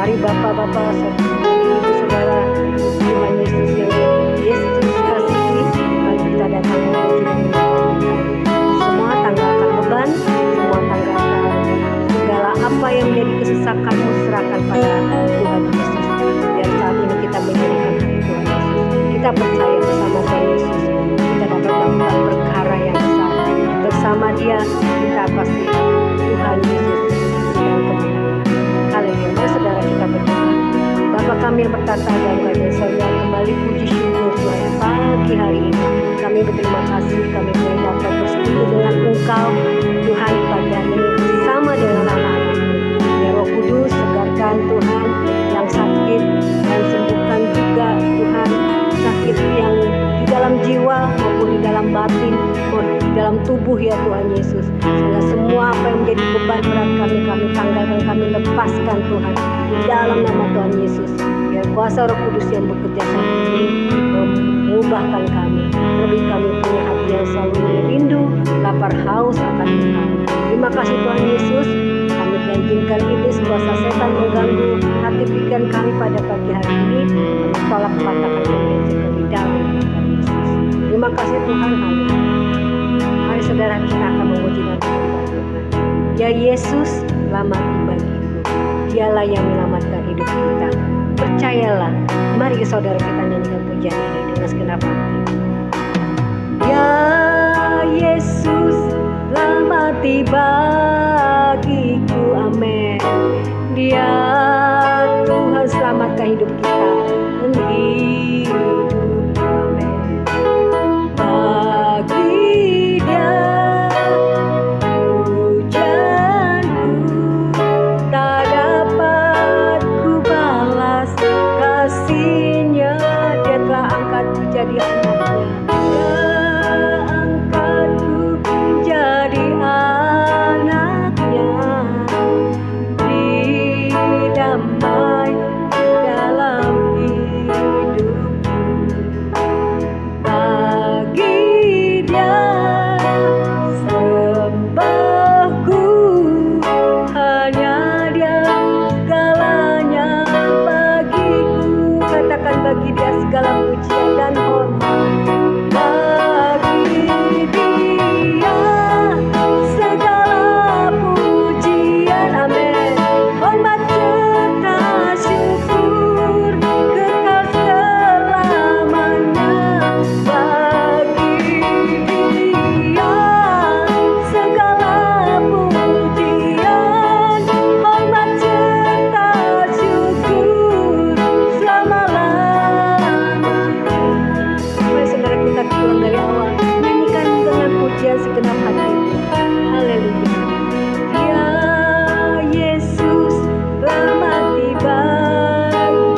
Mari Bapak-bapak serta ibu saudara Tuhan Yesus yang Yesus kasihi, mari kita datang memuji dan menyembah. Semua tanggalkan beban, semua tanggalkan segala apa yang menjadi kesesakanmu, serahkan pada Tuhan Yesus. Dan saat ini kita menyerahkan hati Tuhan Yesus. Kita percaya bersama Tuhan Yesus kita dapat melakukan perkara yang besar. Bersama Dia kita pasti Tuhan Yesus dan kemenangan. Haleluya. Mari saudara kita berdoa. Bapa kami yang bertata dalam kerajaan surga, kembali puji syukur Tuhan pagi hari ini. Kami berterima kasih kami boleh dapat bersekutu dengan Engkau Tuhan pagi hari ini bersama dengan anak-anak. Ya Roh Kudus, segarkan Tuhan yang sakit dan sembuhkan juga Tuhan sakit yang di dalam jiwa maupun di dalam batin maupun di dalam tubuh ya Tuhan Yesus. Sehingga semua apa yang menjadi beban berat kami tanggalkan, kami lepaskan Tuhan di dalam nama Tuhan Yesus. Biar kuasa Roh Kudus yang bekerja saat ini mengubahkan kami. Lebih kami punya hati yang selalu rindu, lapar haus akan Engkau. Terima kasih Tuhan Yesus. Kami izinkan iblis kuasa setan mengganggu hati pikiran kami pada pagi hari ini. Kami tolak patahkan dan di dalam Tuhan Yesus. Terima kasih Tuhan. Haleluya. Mari saudara kita akan memuji dan menyembah Tuhan. Ya Yesus, selamat bagiku. Dialah yang menyelamatkan hidup kita. Percayalah. Mari saudara kita nyanyikan pujian ini dengan segenap hati. Ya Yesus, selamat bagiku. Amin. Dia Tuhan selamatkan hidup kita. Jadi anaknya, angkatku jadi anaknya, didamai dalam hidupku. Bagi Dia sembahku, hanya Dia segalanya bagiku. Katakan bagi Dia segala pujian dan hormat. Bagi Dia segala pujian, amin. Hormat serta syukur kekal selamanya. Bagi Dia segala pujian, hormat serta syukur selama-lamanya. Mari saudara kita pulang dari awal, nyanyikan dengan pujian segenap hati. Haleluya. Ya Yesus, selamat bagi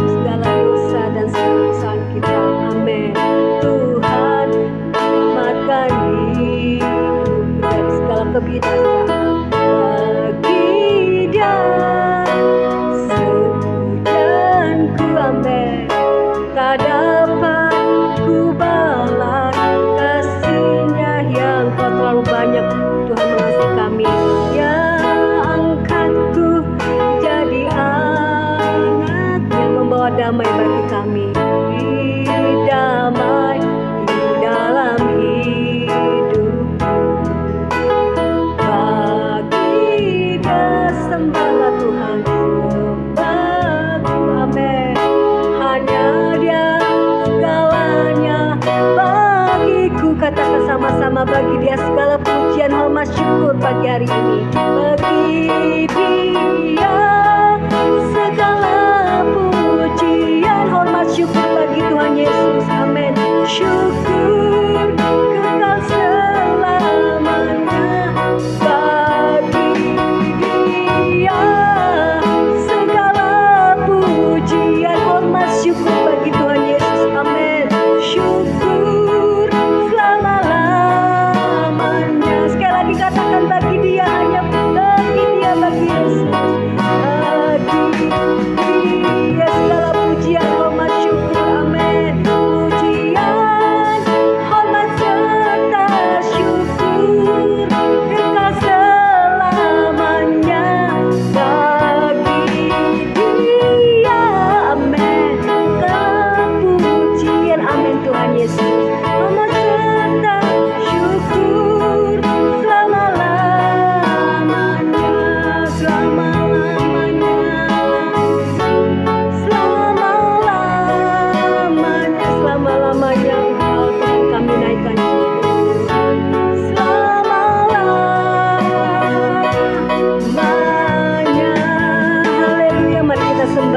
segala dosa dan kesalahan kita. Amin. Tuhan, selamatkan hidup dari segala kebinasaan. Bagi Dia sepujianku, amin. Tak dapat ku balas kasih-Nya yang Kau terlalu banyak Tuhan mengasihi kami. Ya angkatku jadi anak yang membawa damai bagi kami. Damai di dalam hidupku. Bagi Dia sembahlah Tuhan, sembahku, amin. Hanya Dia segalanya bagiku. Katakan sama-sama, bagi Dia segala pujian, hormat, syukur pagi hari ini. Bagi Dia segala pujian, hormat, syukur bagi Tuhan Yesus, amin. Syukur kekal selamanya. Bagi Dia segala pujian, hormat, syukur bagi Tuhan Yesus, amin. Syukur selama-lamanya. Sekali lagi katakan, bagi Dia, hanya bagi Dia, bagi Yesus. Bagi Dia segala pujian, hormat, syukur, amin. Pujian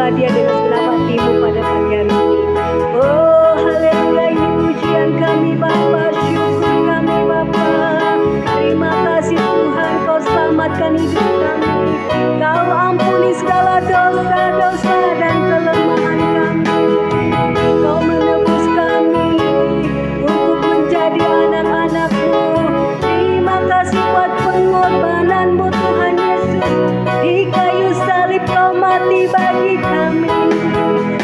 sembah Dia dengan segenap hatimu pada pagi hari ini. Oh haleluya, ini pujian kami Bapa, syukur kami Bapa. Terima kasih Tuhan, Kau selamatkan hidup kami. Kau ampuni segala dosa-dosa dan kelemahan kami. Kau menebus kami untuk menjadi anak-anak-Mu. Terima kasih buat pengorbanan-Mu Tuhan Yesus. Di kayu salib Kau mati bagi kami.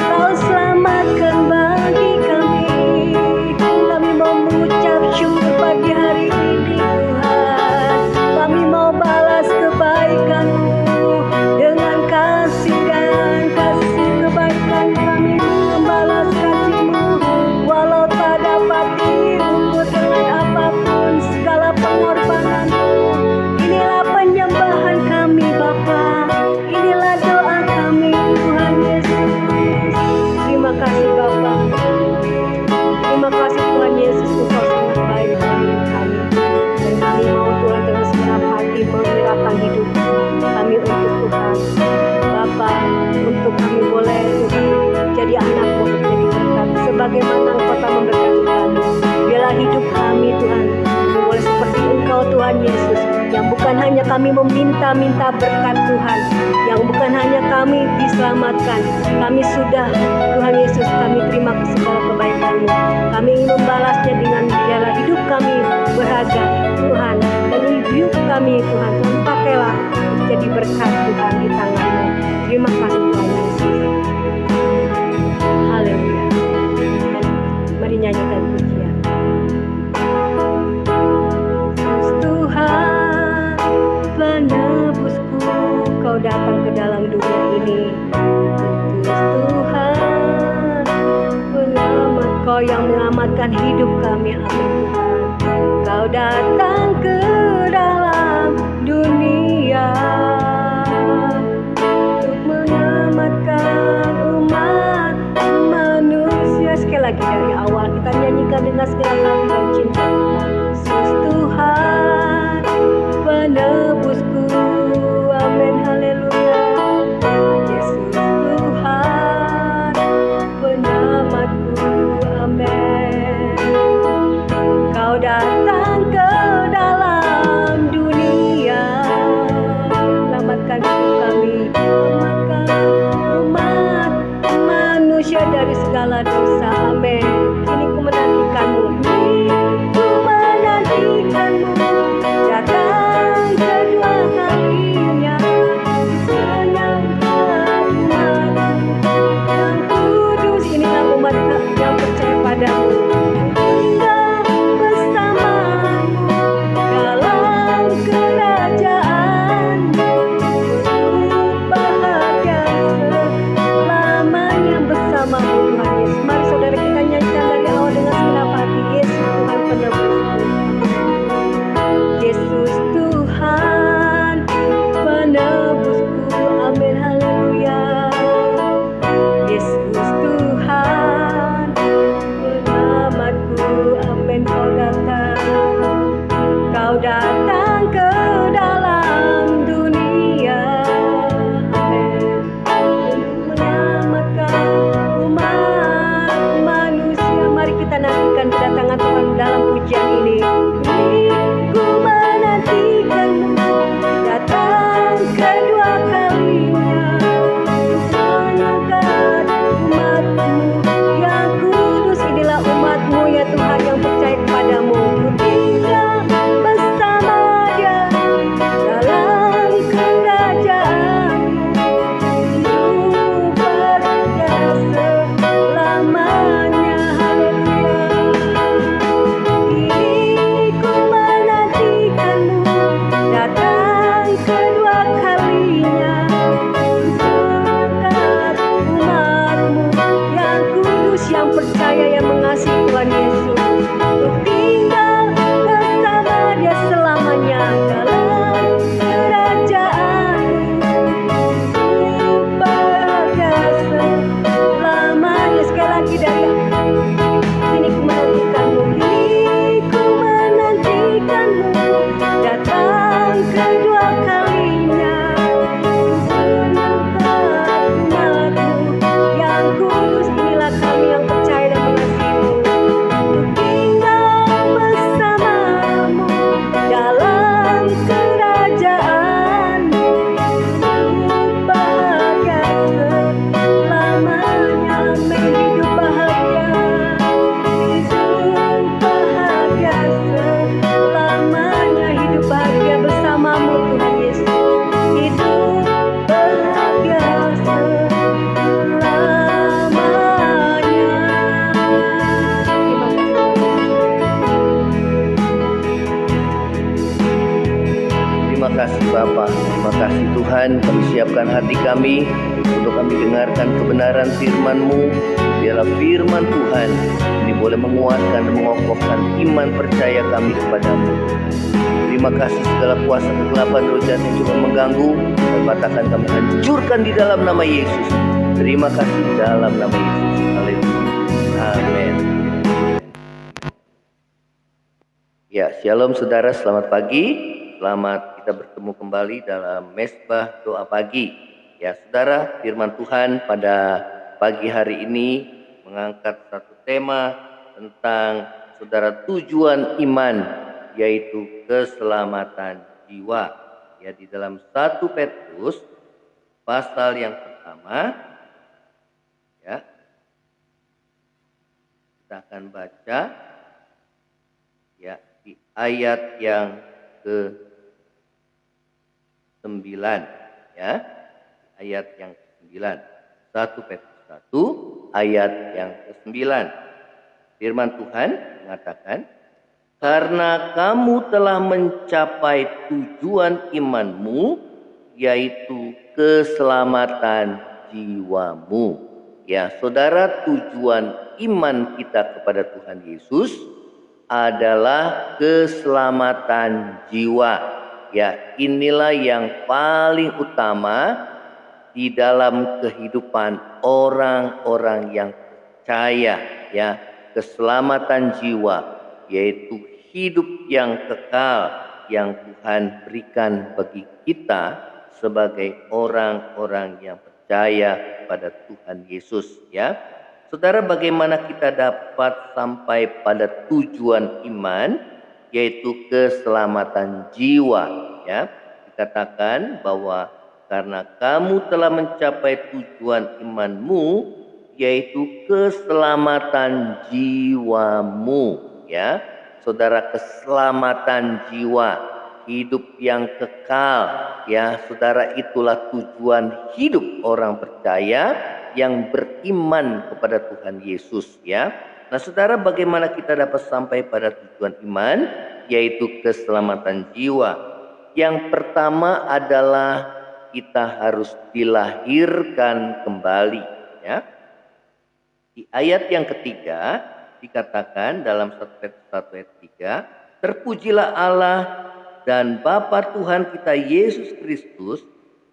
Kau selamatkan bagi kami. Kami mau mengucap syukur pagi hari ini Tuhan. Kami mau balas kebaikan-Mu dengan kasih dan kasih kebaikan. Kami membalas kasih-Mu walau tak dapat diukur dengan apapun segala pengorbanan-Mu. Inilah penyembahan kami Bapa, inilah doa kami Tuhan Yesus. Terima kasih Bapa, terima kasih Tuhan Yesus, Engkau sangat baik bagi kami. Dan kami mau Tuhan dengan segenap hati menyerahkan hidup kami untuk Tuhan Bapa, untuk kami boleh Tuhan jadi anak-Mu, jadi berkat sebagaimana Engkau telah memberkati kami. Biarlah hidup kami Tuhan boleh seperti Engkau Tuhan Yesus, yang bukan hanya kami meminta-minta berkat Tuhan, yang bukan hanya kami diselamatkan, kami sudah Tuhan Yesus, kami terima segala kebaikan-Mu. Kami ingin membalasnya dengan biarlah hidup kami berharga Tuhan, dan hidup kami Tuhan, Tuhan pakailah jadi berkat Tuhan di tangan-Mu. Terima kasih Tuhan Yesus. Haleluya. Mari nyanyikan pujian. Tuhan penebusku, Kau datang ke dalam dunia ini. Tuhan penyelamat, Kau yang menyelamatkan hidup kami. Amin Tuhan. Kau datang ke dalam dunia untuk menyelamatkan umat manusia. Sekali lagi dari awal kita nyanyikan dengan segala hati dan cinta. Yesus Tuhan penebusku. Amin haleluya. Yesus Tuhan penyelamatku. Amin. Kau datang ke dalam dunia, selamatkan hidup kami, selamatkan umat manusia dari segala dosa. Amin. Kini ku menantikan-Mu, ku menantikan-Mu datang kedua kalinya. Menyelamatkan umat-Mu yang kudus. Inilah umat yang percaya padamu. Tinggal bersama-Mu dalam kerajaan-Mu. Bahagia selamanya bersama-Mu Tuhan Yesus. Mari saudara kita nyanyikan dari awal dengan segenap hati. Yesus Tuhan penebusku. Yesus Tuhan penebusku. Amin haleluya. Yesus Tuhan penyelamatku. Amin. Kau datang ke dalam dunia. Amin. Untuk menyelamatkan umat manusia. Mari kita nantikan kedatangan Tuhan dalam pujian ini. Ku menantikan-Mu datang kedua kalinya. Menyelamatkan umat-Mu yang kudus. Inilah umat-Mu ya Tuhan yang percaya kepadamu. Tinggal bersama Terima kasih Bapa, terima kasih Tuhan, kami siapkan hati kami untuk kami dengarkan kebenaran firman-Mu. Biarlah firman Tuhan ini boleh menguatkan dan mengokohkan iman percaya kami kepadamu. Terima kasih segala kuasa kegelapan roh jahat yang coba mengganggu dan patahkan kami hancurkan di dalam nama Yesus. Terima kasih dalam nama Yesus. Haleluya. Amin. Ya, shalom saudara, selamat pagi. Selamat kita bertemu kembali dalam mesbah doa pagi. Ya saudara, firman Tuhan pada pagi hari ini mengangkat satu tema tentang saudara tujuan iman, yaitu keselamatan jiwa. Ya, di dalam 1 Petrus pasal yang pertama, ya, kita akan baca ya di ayat yang ke-9, ya. Ayat yang ke-9. 1 Petrus 1 ayat yang ke-9. Firman Tuhan mengatakan, karena kamu telah mencapai tujuan imanmu, yaitu keselamatan jiwamu. Ya, saudara, tujuan iman kita kepada Tuhan Yesus adalah keselamatan jiwa. Ya, inilah yang paling utama di dalam kehidupan orang-orang yang percaya, ya, keselamatan jiwa, yaitu hidup yang kekal yang Tuhan berikan bagi kita sebagai orang-orang yang percaya pada Tuhan Yesus, ya. Saudara, bagaimana kita dapat sampai pada tujuan iman, yaitu keselamatan jiwa, ya. Dikatakan bahwa karena kamu telah mencapai tujuan imanmu, yaitu keselamatan jiwamu, ya. Saudara, keselamatan jiwa, hidup yang kekal, ya. Saudara, itulah tujuan hidup orang percaya yang beriman kepada Tuhan Yesus, ya. Nah, saudara, bagaimana kita dapat sampai pada tujuan iman, yaitu keselamatan jiwa? Yang pertama adalah kita harus dilahirkan kembali, ya. Di ayat yang ketiga dikatakan dalam 1 Petrus 1 ayat 3, terpujilah Allah dan Bapa Tuhan kita Yesus Kristus,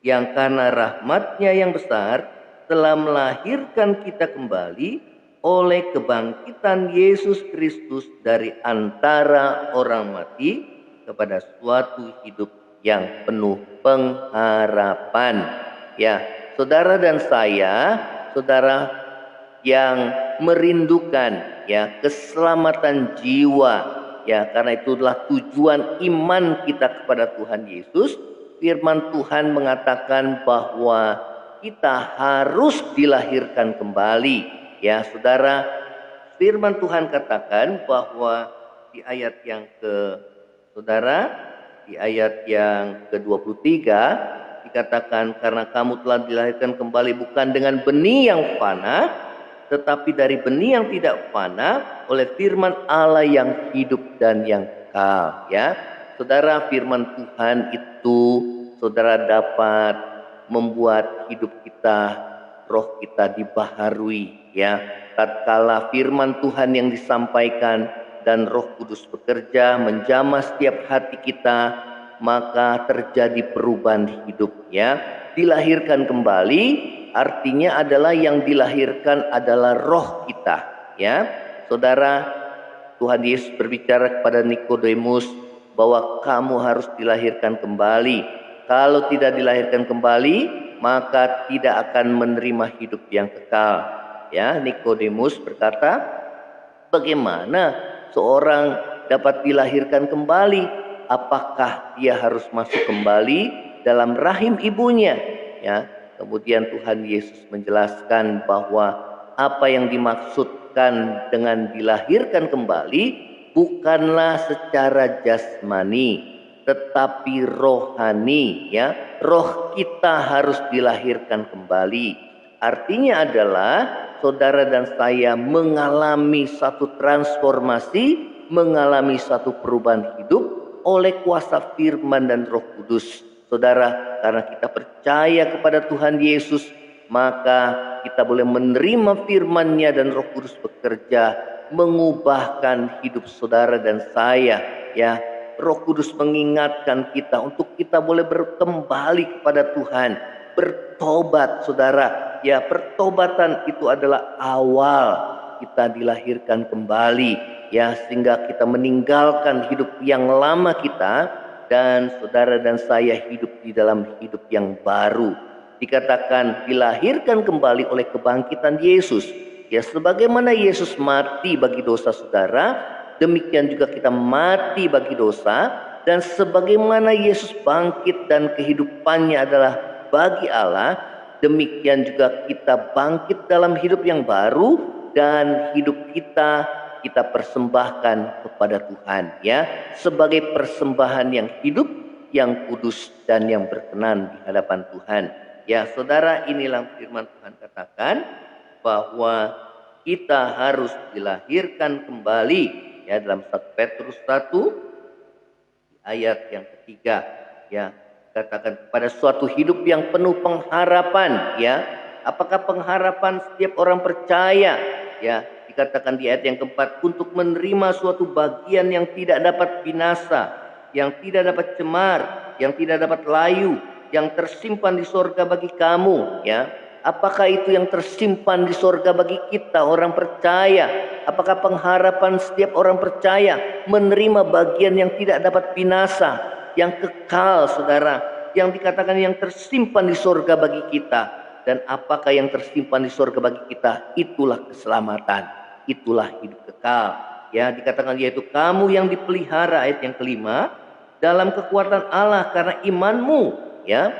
yang karena rahmat-Nya yang besar telah melahirkan kita kembali oleh kebangkitan Yesus Kristus dari antara orang mati kepada suatu hidup yang penuh pengharapan. Ya, saudara dan saya, saudara yang merindukan, ya, keselamatan jiwa, ya, karena itulah tujuan iman kita kepada Tuhan Yesus. Firman Tuhan mengatakan bahwa kita harus dilahirkan kembali. Ya, saudara, firman Tuhan katakan bahwa di ayat yang di ayat yang ke-23 dikatakan, karena kamu telah dilahirkan kembali bukan dengan benih yang fana, tetapi dari benih yang tidak fana oleh firman Allah yang hidup dan yang kekal. Ya, saudara, firman Tuhan itu saudara dapat membuat hidup kita, roh kita dibaharui, ya. Tatkala firman Tuhan yang disampaikan dan Roh Kudus bekerja menjamah setiap hati kita, maka terjadi perubahan hidup, ya. Dilahirkan kembali artinya adalah yang dilahirkan adalah roh kita, ya. Saudara, Tuhan Yesus berbicara kepada Nikodemus bahwa kamu harus dilahirkan kembali. Kalau tidak dilahirkan kembali, maka tidak akan menerima hidup yang kekal. Ya, Nikodemus berkata, bagaimana seorang dapat dilahirkan kembali? Apakah dia harus masuk kembali dalam rahim ibunya? Ya, kemudian Tuhan Yesus menjelaskan bahwa apa yang dimaksudkan dengan dilahirkan kembali bukanlah secara jasmani, tetapi rohani, ya. Roh kita harus dilahirkan kembali. Artinya adalah saudara dan saya mengalami satu transformasi, mengalami satu perubahan hidup oleh kuasa firman dan Roh Kudus. Saudara, karena kita percaya kepada Tuhan Yesus, maka kita boleh menerima firman-Nya dan Roh Kudus bekerja mengubahkan hidup saudara dan saya, ya. Roh Kudus mengingatkan kita untuk kita boleh berkembali kepada Tuhan, bertobat, saudara. Ya, pertobatan itu adalah awal kita dilahirkan kembali, ya, sehingga kita meninggalkan hidup yang lama kita, dan saudara dan saya hidup di dalam hidup yang baru. Dikatakan dilahirkan kembali oleh kebangkitan Yesus. Ya, sebagaimana Yesus mati bagi dosa saudara, demikian juga kita mati bagi dosa, dan sebagaimana Yesus bangkit dan kehidupannya adalah bagi Allah, demikian juga kita bangkit dalam hidup yang baru, dan hidup kita persembahkan kepada Tuhan, ya, sebagai persembahan yang hidup, yang kudus, dan yang berkenan di hadapan Tuhan. Ya, saudara, inilah firman Tuhan katakan bahwa kita harus dilahirkan kembali, ya, dalam 1 Petrus 1 ayat yang ketiga, ya, katakan pada suatu hidup yang penuh pengharapan, ya. Apakah pengharapan setiap orang percaya? Ya, dikatakan di ayat yang keempat, untuk menerima suatu bagian yang tidak dapat binasa, yang tidak dapat cemar, yang tidak dapat layu, yang tersimpan di sorga bagi kamu, ya. Apakah itu yang tersimpan di sorga bagi kita orang percaya? Apakah pengharapan setiap orang percaya menerima bagian yang tidak dapat binasa, yang kekal, saudara, yang dikatakan yang tersimpan di sorga bagi kita? Dan apakah yang tersimpan di sorga bagi kita? Itulah keselamatan, itulah hidup kekal. Ya, dikatakan yaitu kamu yang dipelihara, ayat yang kelima, dalam kekuatan Allah karena imanmu, ya.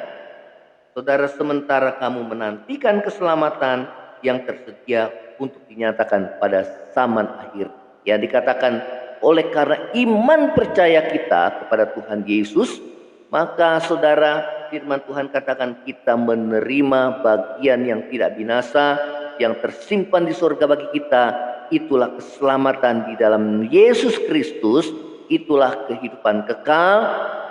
Saudara, sementara kamu menantikan keselamatan yang tersedia untuk dinyatakan pada zaman akhir. Ya, dikatakan oleh karena iman percaya kita kepada Tuhan Yesus, maka saudara, firman Tuhan katakan kita menerima bagian yang tidak binasa, yang tersimpan di surga bagi kita. Itulah keselamatan di dalam Yesus Kristus, itulah kehidupan kekal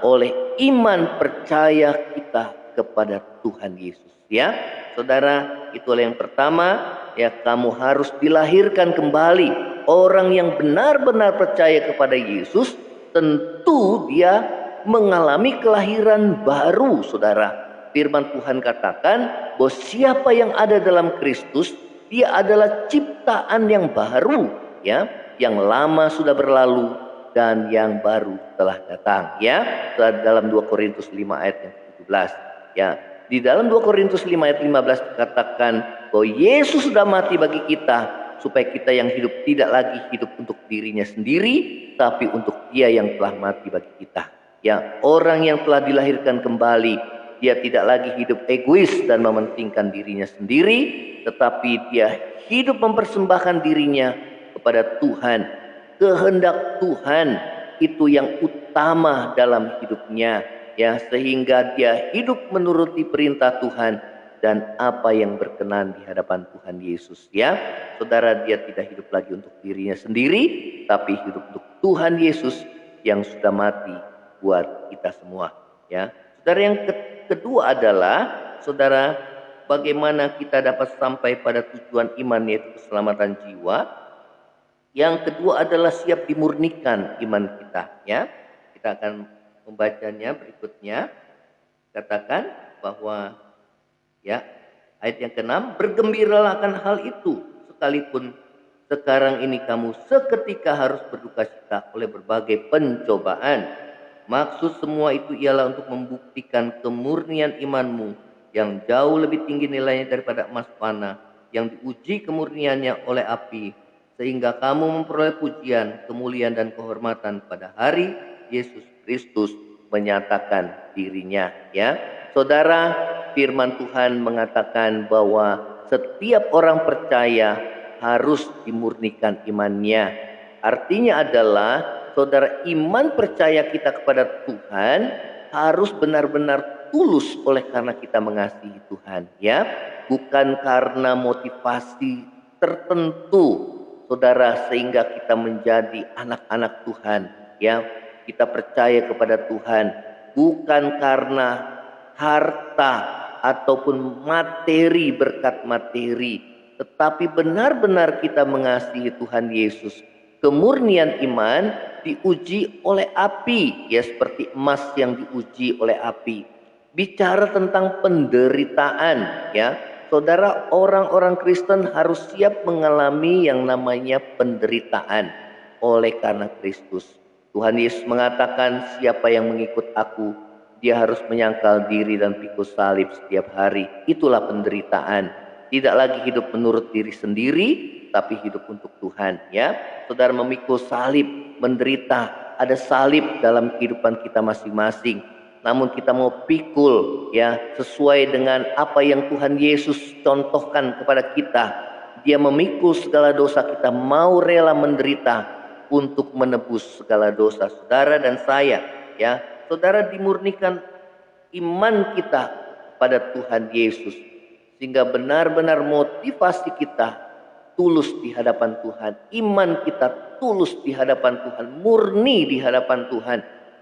oleh iman percaya kita kepada Tuhan Yesus, ya. Saudara, itulah yang pertama, ya, kamu harus dilahirkan kembali. Orang yang benar-benar percaya kepada Yesus, tentu dia mengalami kelahiran baru, saudara. Firman Tuhan katakan bahwa siapa yang ada dalam Kristus, dia adalah ciptaan yang baru, ya. Yang lama sudah berlalu dan yang baru telah datang, ya. Dalam 2 Korintus 5 ayat yang 17, ya. Di dalam 2 Korintus 5 ayat 15 dikatakan bahwa Yesus sudah mati bagi kita, supaya kita yang hidup tidak lagi hidup untuk dirinya sendiri, tapi untuk Dia yang telah mati bagi kita. Ya, orang yang telah dilahirkan kembali, dia tidak lagi hidup egois dan mementingkan dirinya sendiri, tetapi dia hidup mempersembahkan dirinya kepada Tuhan. Kehendak Tuhan itu yang utama dalam hidupnya, ya, sehingga dia hidup menuruti perintah Tuhan dan apa yang berkenan di hadapan Tuhan Yesus, ya. Saudara, dia tidak hidup lagi untuk dirinya sendiri, tapi hidup untuk Tuhan Yesus yang sudah mati buat kita semua, ya. Saudara, yang kedua adalah, saudara, bagaimana kita dapat sampai pada tujuan iman, yaitu keselamatan jiwa. Yang kedua adalah siap dimurnikan iman kita, ya. Kita akan membacanya berikutnya. Katakan bahwa, ya, ayat yang ke-6, bergembiralah akan hal itu, sekalipun sekarang ini kamu seketika harus berduka cita oleh berbagai pencobaan. Maksud semua itu ialah untuk membuktikan kemurnian imanmu yang jauh lebih tinggi nilainya daripada emas fana, yang diuji kemurniannya oleh api, sehingga kamu memperoleh pujian, kemuliaan, dan kehormatan pada hari Yesus Kristus menyatakan dirinya, ya. Saudara, firman Tuhan mengatakan bahwa setiap orang percaya harus dimurnikan imannya. Artinya adalah, saudara, iman percaya kita kepada Tuhan harus benar-benar tulus oleh karena kita mengasihi Tuhan, ya. Bukan karena motivasi tertentu, saudara, sehingga kita menjadi anak-anak Tuhan, ya. Kita percaya kepada Tuhan bukan karena harta ataupun materi, berkat materi, tetapi benar-benar kita mengasihi Tuhan Yesus. Kemurnian iman diuji oleh api, ya seperti emas yang diuji oleh api. Bicara tentang penderitaan, ya saudara, orang-orang Kristen harus siap mengalami yang namanya penderitaan oleh karena Kristus. Tuhan Yesus mengatakan, siapa yang mengikut aku, dia harus menyangkal diri dan pikul salib setiap hari. Itulah penderitaan. Tidak lagi hidup menurut diri sendiri, tapi hidup untuk Tuhan. Ya, saudara, memikul salib, menderita. Ada salib dalam kehidupan kita masing-masing. Namun kita mau pikul, ya, sesuai dengan apa yang Tuhan Yesus contohkan kepada kita. Dia memikul segala dosa kita, mau rela menderita untuk menebus segala dosa saudara dan saya. Ya, saudara, dimurnikan iman kita pada Tuhan Yesus, sehingga benar-benar motivasi kita tulus di hadapan Tuhan. Iman kita tulus di hadapan Tuhan, murni di hadapan Tuhan,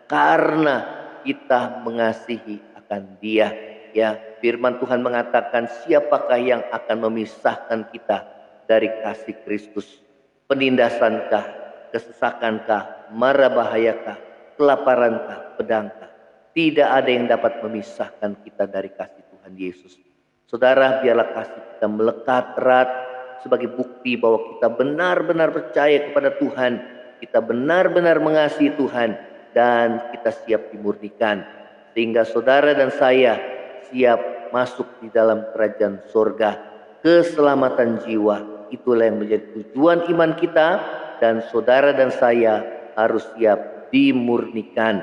karena kita mengasihi akan Dia. Ya, firman Tuhan mengatakan, siapakah yang akan memisahkan kita dari kasih Kristus? Penindasankah, kesesakankah, mara bahayakah, kelaparankah, pedangkah? Tidak ada yang dapat memisahkan kita dari kasih Tuhan Yesus. Saudara, biarlah kasih kita melekat erat sebagai bukti bahwa kita benar-benar percaya kepada Tuhan, kita benar-benar mengasihi Tuhan, dan kita siap dimurnikan, sehingga saudara dan saya siap masuk di dalam kerajaan surga. Keselamatan jiwa, itulah yang menjadi tujuan iman kita, dan saudara dan saya harus siap dimurnikan,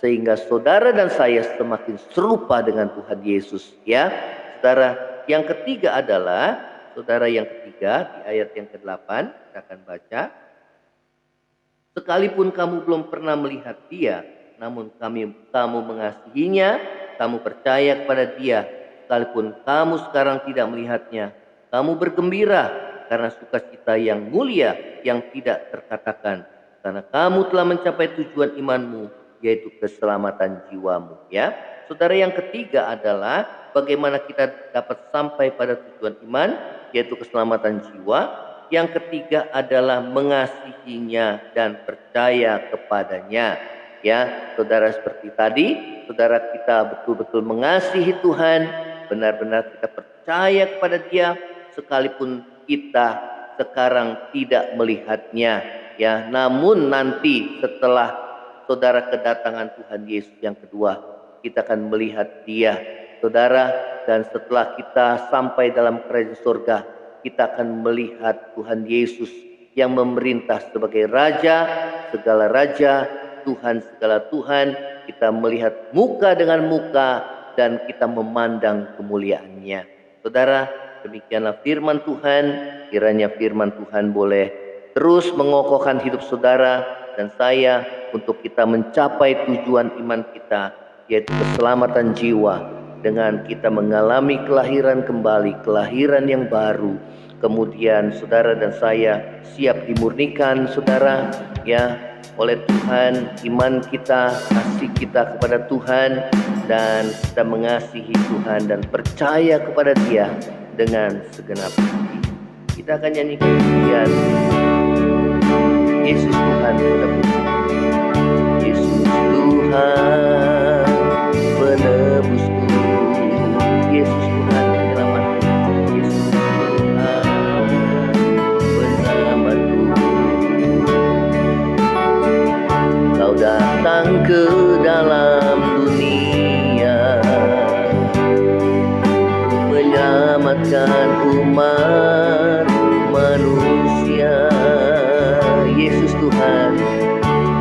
sehingga saudara dan saya semakin serupa dengan Tuhan Yesus. Ya, saudara, yang ketiga adalah, saudara, yang ketiga di ayat yang ke-8 kita akan baca. Sekalipun kamu belum pernah melihat Dia, namun kamu mengasihinya, kamu percaya kepada Dia. Sekalipun kamu sekarang tidak melihatnya, kamu bergembira karena sukacita yang mulia yang tidak terkatakan, karena kamu telah mencapai tujuan imanmu, yaitu keselamatan jiwamu. Ya, saudara, yang ketiga adalah bagaimana kita dapat sampai pada tujuan iman, yaitu keselamatan jiwa. Yang ketiga adalah mengasihinya dan percaya kepadanya. Ya, saudara, seperti tadi, saudara, kita betul-betul mengasihi Tuhan, benar-benar kita percaya kepada Dia, sekalipun kita sekarang tidak melihatnya. Ya, namun nanti setelah saudara kedatangan Tuhan Yesus yang kedua, kita akan melihat Dia, saudara, dan setelah kita sampai dalam kerajaan surga, kita akan melihat Tuhan Yesus yang memerintah sebagai Raja segala raja, Tuhan segala Tuhan. Kita melihat muka dengan muka dan kita memandang kemuliaan-Nya. Saudara, demikianlah firman Tuhan. Kiranya firman Tuhan boleh terus mengokohkan hidup saudara dan saya untuk kita mencapai tujuan iman kita, yaitu keselamatan jiwa, dengan kita mengalami kelahiran kembali, kelahiran yang baru. Kemudian saudara dan saya siap dimurnikan, saudara, ya, oleh Tuhan, iman kita, kasih kita kepada Tuhan, dan kita mengasihi Tuhan dan percaya kepada Dia dengan segenap hati. Kita akan nyanyikan pujian Yesus Tuhan penebus. Yesus Tuhan penebusku, Yesus Tuhan penyelamatku, Yesus Tuhan penyelamatku. Kau datang ke dalam dunia, menyelamatkan umat manusia. Yesus Tuhan,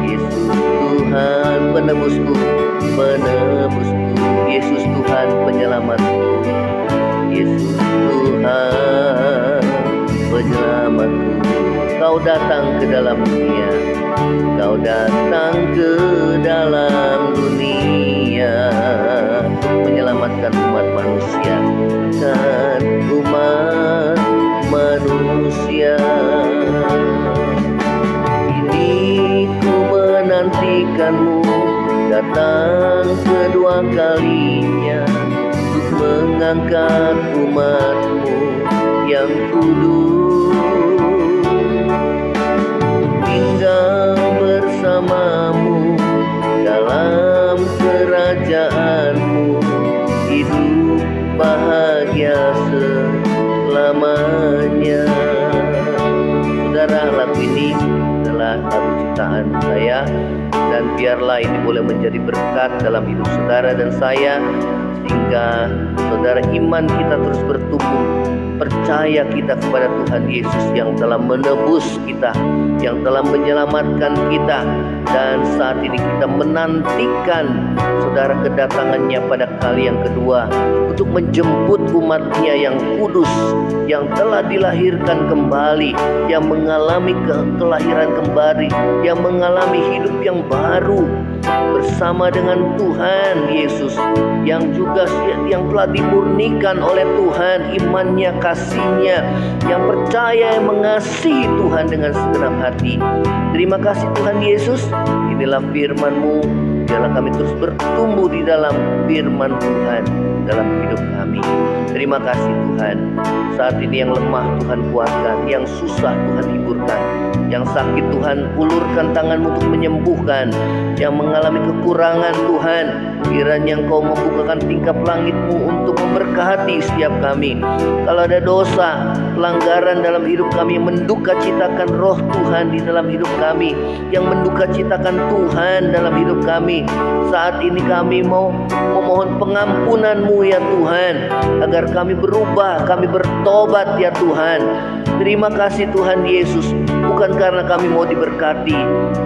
Yesus Tuhan penebusku, penebusku, Yesus Tuhan penyelamatku, Yesus Tuhan penyelamatku. Kau datang ke dalam dunia, Kau datang ke dalam dunia untuk menyelamatkan umat manusia, dan umat manusia. Ini ku menantikanmu kedua kalinya untuk mengangkat umat-Mu yang kudus, tinggal bersama-Mu dalam kerajaan-Mu, hidup bahagia selamanya. Saudara, lagu ini adalah lagu ciptaan saya, dan biarlah ini boleh menjadi berkat dalam hidup saudara dan saya, sehingga saudara iman kita terus bertumbuh, percaya kita kepada Tuhan Yesus yang telah menebus kita, yang telah menyelamatkan kita, dan saat ini kita menantikan saudara kedatangannya pada kali yang kedua untuk menjemput umatnya yang kudus, yang telah dilahirkan kembali, yang mengalami kelahiran kembali, yang mengalami hidup yang baru bersama dengan Tuhan Yesus, yang juga yang telah dimurnikan oleh Tuhan imannya, kasihnya, yang percaya, yang mengasihi Tuhan dengan segenap hati. Terima kasih Tuhan Yesus, inilah firman-Mu, biarlah kami terus bertumbuh di dalam firman Tuhan dalam hidup kami. Terima kasih Tuhan, saat ini yang lemah Tuhan kuatkan, yang susah Tuhan hiburkan, yang sakit Tuhan ulurkan tangan-Mu untuk menyembuhkan, yang mengalami kekurangan Tuhan, kiranya Engkau membukakan tingkap langit-Mu untuk memberkati setiap kami. Kalau ada dosa, pelanggaran dalam hidup kami, yang menduka citakan roh Tuhan di dalam hidup kami, yang menduka citakan Tuhan dalam hidup kami, saat ini kami mau memohon pengampunan-Mu ya Tuhan, agar kami berubah, kami bertobat ya Tuhan. Terima kasih Tuhan Yesus, bukan karena kami mau diberkati,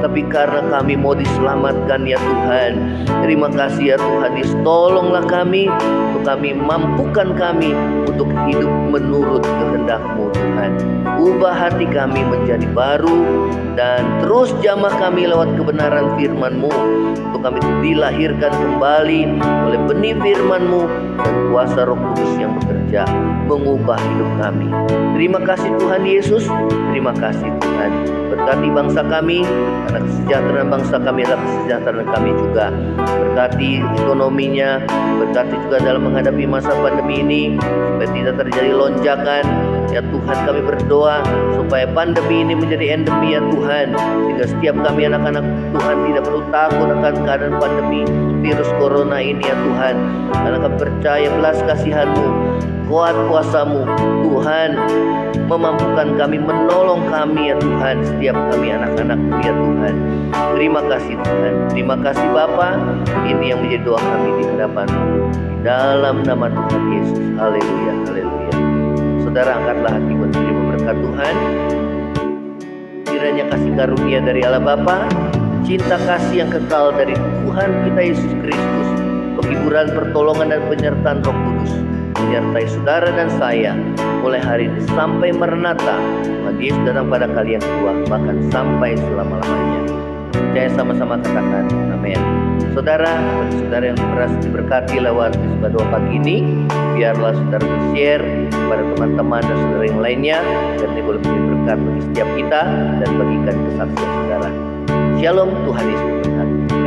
tapi karena kami mau diselamatkan ya Tuhan. Terima kasih ya Tuhan Yesus, tolonglah kami, untuk kami mampukan kami untuk hidup menurut kehendak-Mu Tuhan. Ubah hati kami menjadi baru, dan terus jamah kami lewat kebenaran firman-Mu, untuk kami dilahirkan kembali oleh benih firman-Mu dan kuasa Roh Kudus yang bekerja mengubah hidup kami. Terima kasih Tuhan Yesus, terima kasih Tuhan. Berkati bangsa kami, karena kesejahteraan bangsa kami adalah kesejahteraan kami juga. Berkati ekonominya, berkati juga dalam menghadapi masa pandemi ini, supaya tidak terjadi lonjakan. Ya Tuhan, kami berdoa supaya pandemi ini menjadi endemi ya Tuhan, sehingga setiap kami anak-anak Tuhan tidak perlu takut akan keadaan pandemi virus corona ini ya Tuhan, karena kami percaya belas kasihan-Mu, kuat kuasa-Mu Tuhan, memampukan kami, menolong kami ya Tuhan, setiap kami anak-anak-Mu ya Tuhan. Terima kasih Tuhan, terima kasih Bapa. Ini yang menjadi doa kami di hadapan-Mu, di dalam nama Tuhan Yesus. Haleluya, haleluya. Saudara, angkatlah hati menerima berkat Tuhan. Kiranya kasih karunia dari Allah Bapa, cinta kasih yang kekal dari Tuhan kita Yesus Kristus, penghiburan, pertolongan, dan penyertaan Roh Kudus menyertai saudara dan saya mulai hari ini sampai Maranatha, Tuhan Yesus datang pada kali yang kedua, bahkan sampai selama-lamanya. Percaya sama-sama katakan amin. Saudara, bagi saudara yang merasa diberkati lewat Mizbah Doa pagi ini, biarlah saudara share kepada teman-teman dan saudara yang lainnya, dan ini boleh menjadi berkat bagi setiap kita dan bagikan kesaksian saudara. Shalom, Tuhan Yesus memberkati.